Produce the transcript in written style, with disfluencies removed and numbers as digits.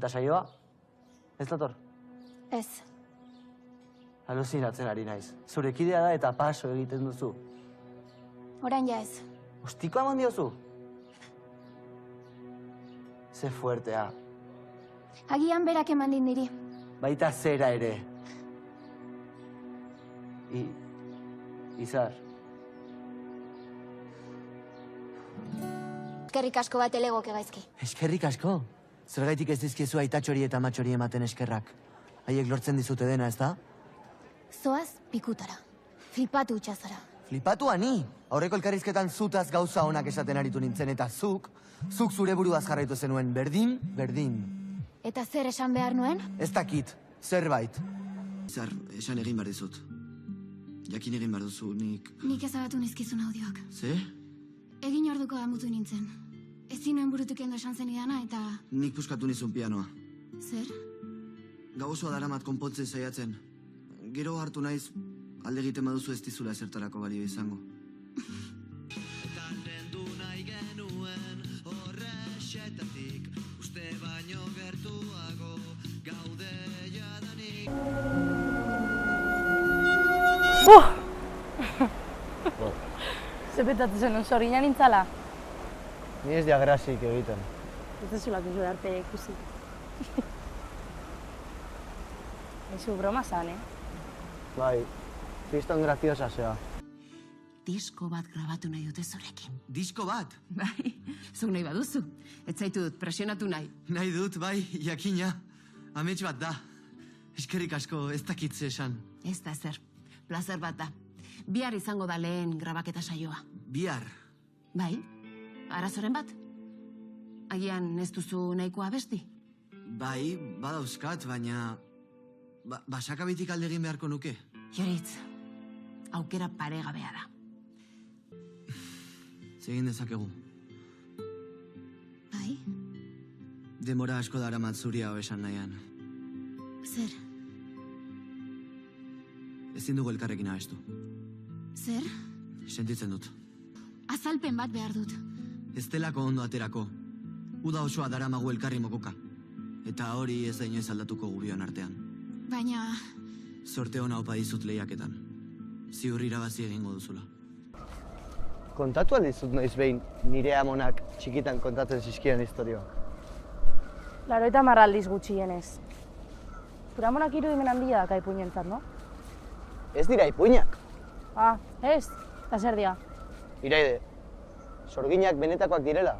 Eta saioa? Ez dator? Ez. Aluzinatzen ari naiz. Zure kidea da eta paso egiten duzu. Orain ja ez. Ostiko eman diozu? Ze fuertea. Agian berak eman din niri. Baita zera ere. Izar. Eskerrik asko bat elegoke gaizki. Eskerrik asko? Zergaitik ez dizkiezu aitatxori eta matxori ematen eskerrak. Haiek lortzen dizute dena, ez da? Zoaz pikutara. Flipatu utxazara. Flipatu ani! Aurreko elkarrizketan zutaz gauza onak esaten aritu nintzen eta zuk zure buruaz jarraitu zenuen berdin. Eta zer esan behar nuen? Ez dakit, zerbait. Izar, esan egin behar dizut. Jakin egin behar duzu, nik... Nik ezabatu nizkizun audioak. Ze? Egin orduko amutu nintzen. Ezin nuen burutuk endo esan zen idana eta... Nik puskatu nizun pianoa. Zer? Gau osoa daramat konpontzen saiatzen. Gero hartu naiz, alde egiten baduzu ez dizula ezertarako balio izango. Zepetatu zen zorgina nintzala. Ni ez diagrasik egiten. Ez zulako zure arte ikusi. Ezu broma zan, Bai, fiston graziosa zea. Disko bat grabatu nahi dute zurekin. Disko bat? Bai, zuk nahi baduzu. Ez zaitut presionatu nahi. Nahi dut, bai, jakina. Amets bat da. Eskerrik asko, ez dakitze esan. Ez da zer, plazer bat da. Bihar izango da lehen grabaketa saioa. Bihar. Bai, arazoren bat? Agian ez duzu nahikoa besti? Bai, badauzkat, baina... Basakabitik alde egin beharko nuke. Joritz, aukera paregabea da. Zegin dezakegu. Bai? Demora asko daramat zuria hau esan nahian. Zer? Ezin dugu elkarrekin abestu. Zer? Sentitzen dut. Azalpen bat behar dut. Ez delako ondo aterako. Uda osoa daramagu elkarri mokoka. Eta hori ez da inoiz aldatuko gubion artean. Baina... Sorte hona opa dizut lehiaketan. Ziur irabazi egingo duzula. Kontatu aldizut noiz behin nire amonak txikitan kontatzen zizkian historioak. 80 aldiz gutxienez. Zure amonak irudimen handia daka ipuinentzat, no? Ez dira ipuinak. Ah, ez? Eta zer dira? Iraide, sorginak benetakoak direla.